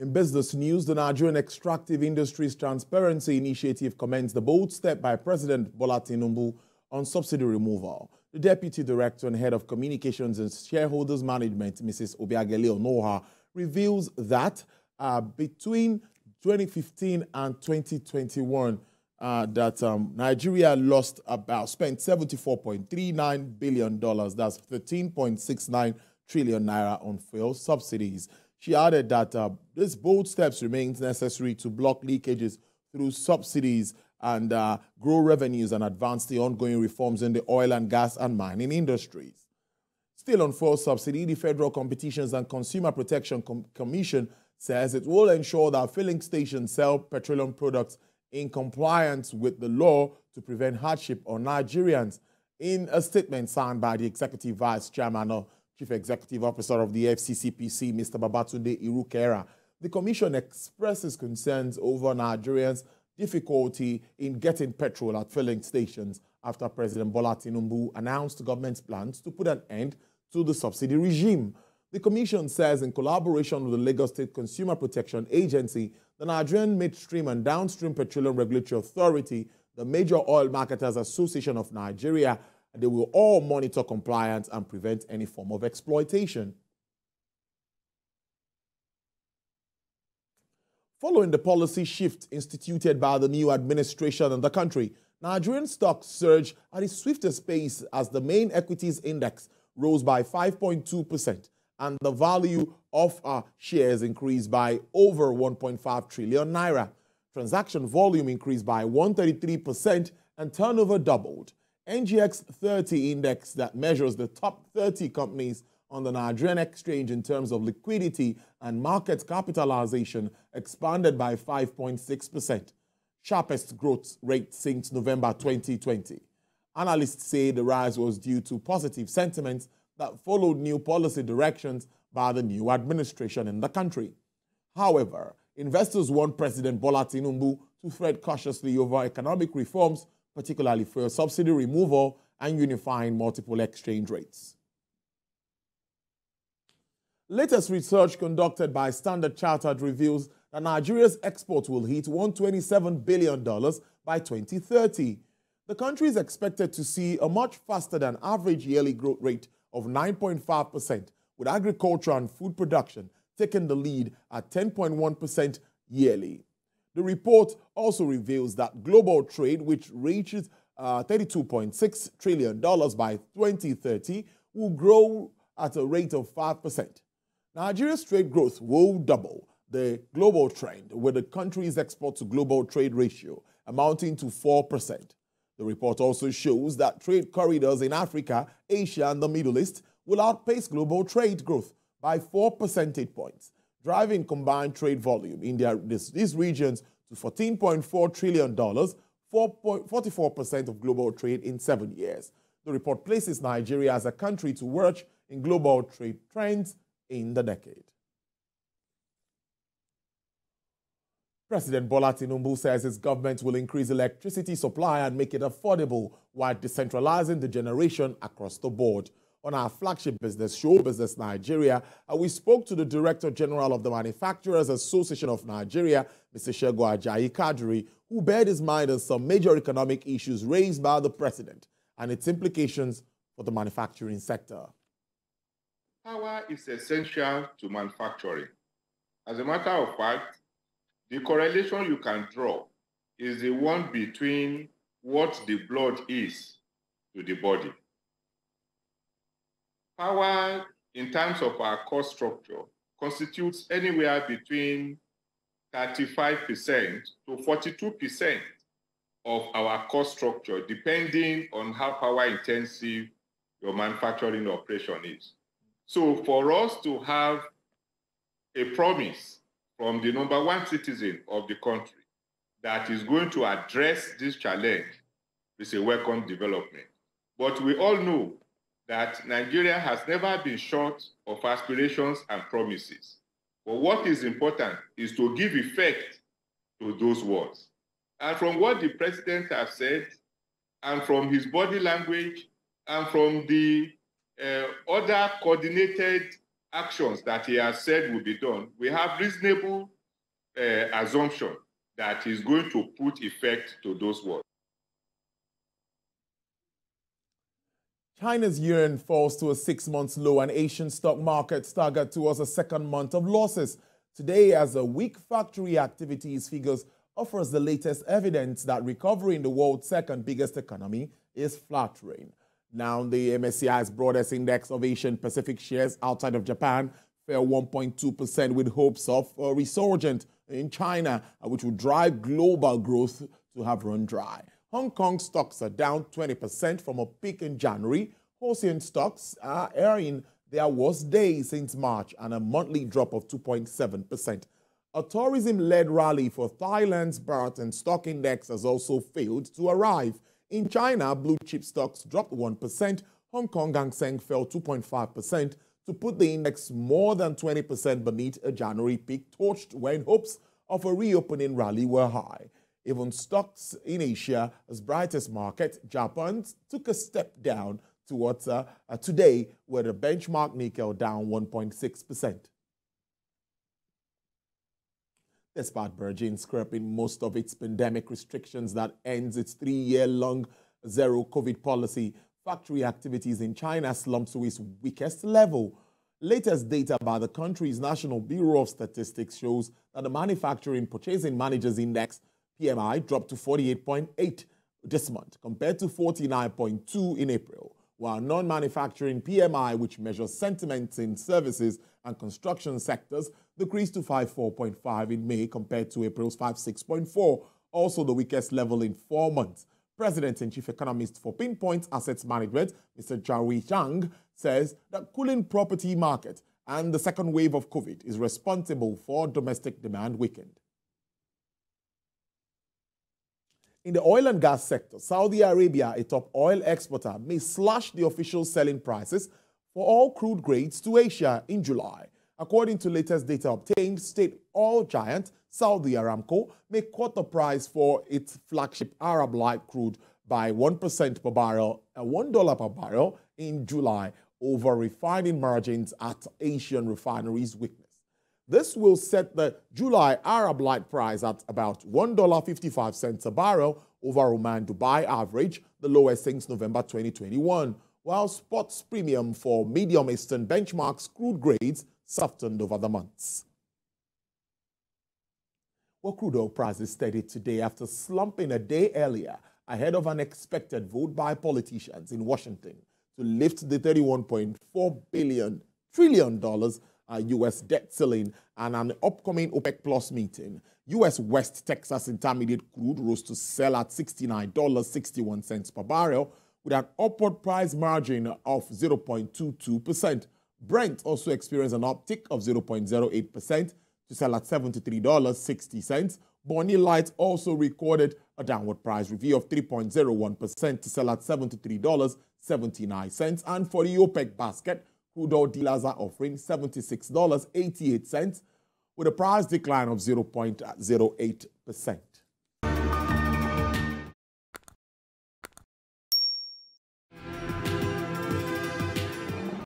In business news, the Nigerian Extractive Industries Transparency Initiative commends the bold step by President Bola Tinubu on subsidy removal. The Deputy Director and Head of Communications and Shareholders Management, Mrs. Obiageli Onoha, reveals that between 2015 and 2021, Nigeria spent $74.39 billion, that's 13.69 trillion naira on fuel subsidies. She added that this bold steps remains necessary to block leakages through subsidies and grow revenues and advance the ongoing reforms in the oil and gas and mining industries. Still on fuel subsidy, the Federal Competitions and Consumer Protection Commission says it will ensure that filling stations sell petroleum products in compliance with the law to prevent hardship on Nigerians. In a statement signed by the Executive Vice Chairman or Chief Executive Officer of the FCCPC, Mr. Babatunde Irukera, the Commission expresses concerns over Nigerians' difficulty in getting petrol at filling stations after President Bola Tinubu announced the government's plans to put an end to the subsidy regime. The Commission says, in collaboration with the Lagos State Consumer Protection Agency, the Nigerian Midstream and Downstream Petroleum Regulatory Authority, the Major Oil Marketers Association of Nigeria, they will all monitor compliance and prevent any form of exploitation. Following the policy shift instituted by the new administration in the country, Nigerian stocks surged at the swiftest pace as the main equities index rose by 5.2%, and the value of shares increased by over 1.5 trillion naira. Transaction volume increased by 133% and turnover doubled. NGX 30 index that measures the top 30 companies on the Nigerian exchange in terms of liquidity and market capitalization expanded by 5.6%, sharpest growth rate since November 2020. Analysts say the rise was due to positive sentiments that followed new policy directions by the new administration in the country. However, investors want President Bola Tinubu to tread cautiously over economic reforms, particularly for subsidy removal and unifying multiple exchange rates. Latest research conducted by Standard Chartered reveals that Nigeria's exports will hit $127 billion by 2030. The country is expected to see a much faster than average yearly growth rate of 9.5%, with agriculture and food production taking the lead at 10.1% yearly. The report also reveals that global trade, which reaches $32.6 trillion by 2030, will grow at a rate of 5%. Nigeria's trade growth will double the global trend, with the country's export to global trade ratio amounting to 4%. The report also shows that trade corridors in Africa, Asia, and the Middle East will outpace global trade growth by 4 percentage points, driving combined trade volume in these regions to $14.4 trillion, 44% of global trade in 7 years. The report places Nigeria as a country to watch in global trade trends in the decade. President Bola Tinubu says his government will increase electricity supply and make it affordable while decentralizing the generation across the board. On our flagship business show, Business Nigeria, we spoke to the Director General of the Manufacturers Association of Nigeria, Mr. Segun Ajayi Kadri, who bared his mind on some major economic issues raised by the president and its implications for the manufacturing sector. Power is essential to manufacturing. As a matter of fact, the correlation you can draw is the one between what the blood is to the body. Power, in terms of our cost structure, constitutes anywhere between 35% to 42% of our cost structure, depending on how power intensive your manufacturing operation is. So for us to have a promise from the #1 citizen of the country that is going to address this challenge is a welcome development. But we all know that Nigeria has never been short of aspirations and promises. But what is important is to give effect to those words. And from what the president has said, and from his body language, and from the other coordinated actions that he has said will be done, we have reasonable assumption that he's going to put effect to those words. China's yuan falls to a 6-month low and Asian stock markets staggered towards a second month of losses. Today, as a weak factory activities figures offers the latest evidence that recovery in the world's second biggest economy is flattering. Now, the MSCI's broadest index of Asian Pacific shares outside of Japan fell 1.2% with hopes of a resurgence in China, which will drive global growth to have run dry. Hong Kong stocks are down 20% from a peak in January. Hosiean stocks are airing their worst days since March and a monthly drop of 2.7%. A tourism-led rally for Thailand's Bharat and stock index has also failed to arrive. In China, blue chip stocks dropped 1%. Hong Kong Hang Seng fell 2.5% to put the index more than 20% beneath a January peak torched when hopes of a reopening rally were high. Even stocks in Asia's brightest market, Japan, took a step down towards today, where the benchmark Nikkei down 1.6%. Despite Beijing scrapping most of its pandemic restrictions that ends its 3-year-long zero-COVID policy, factory activities in China slumped to its weakest level. Latest data by the country's National Bureau of Statistics shows that the Manufacturing Purchasing Managers Index, PMI, dropped to 48.8 this month, compared to 49.2 in April, while non-manufacturing PMI, which measures sentiments in services and construction sectors, decreased to 54.5 in May compared to April's 56.4, also the weakest level in 4 months. President and Chief Economist for Pinpoint Assets Management, Mr. Zhao Zhang, says that cooling property market and the second wave of COVID is responsible for domestic demand weakened. In the oil and gas sector, Saudi Arabia, a top oil exporter, may slash the official selling prices for all crude grades to Asia in July. According to latest data obtained, state oil giant Saudi Aramco may cut the price for its flagship Arab Light crude by 1% per barrel and $1 per barrel in July over refining margins at Asian refineries' weakness. This will set the July Arab Light price at about $1.55 a barrel over Oman-Dubai average, the lowest since November 2021, while spot premium for Medium Eastern benchmarks crude grades softened over the months. Well, crude oil prices steadied today after slumping a day earlier ahead of an expected vote by politicians in Washington to lift the $31.4 trillion U.S. debt ceiling and an upcoming OPEC Plus meeting. U.S. West Texas Intermediate crude rose to sell at $69.61 per barrel with an upward price margin of 0.22%. Brent also experienced an uptick of 0.08% to sell at $73.60. Bonnie Light also recorded a downward price review of 3.01% to sell at $73.79. And for the OPEC basket, crude oil dealers are offering $76.88 with a price decline of 0.08%.